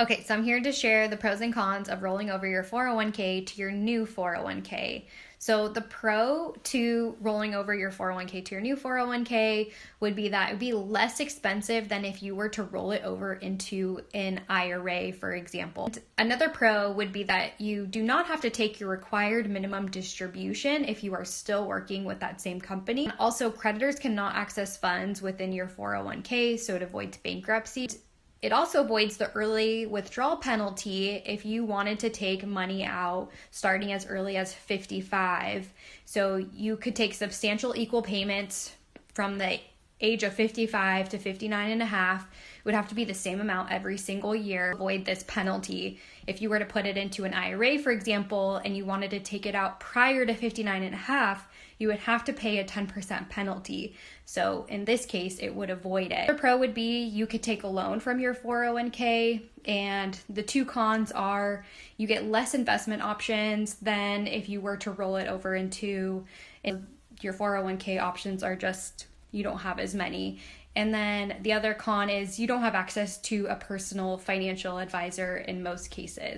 Okay, so I'm here to share the pros and cons of rolling over your 401k to your new 401k. So the pro to rolling over your 401k to your new 401k would be that it would be less expensive than if you were to roll it over into an IRA, for example. Another pro would be that you do not have to take your required minimum distribution if you are still working with that same company. Also, creditors cannot access funds within your 401k, so it avoids bankruptcy. It also avoids the early withdrawal penalty if you wanted to take money out starting as early as 55. So you could take substantial equal payments from the age of 55 to 59 and a half. It would have to be the same amount every single year. Avoid this penalty. If you were to put it into an IRA, for example, and you wanted to take it out prior to 59 and a half, you would have to pay a 10% penalty. So in this case, it would avoid it. The pro would be you could take a loan from your 401k, and the two cons are you get less investment options than if you were to roll it over into your 401k options are just, you don't have as many. And then the other con is you don't have access to a personal financial advisor in most cases.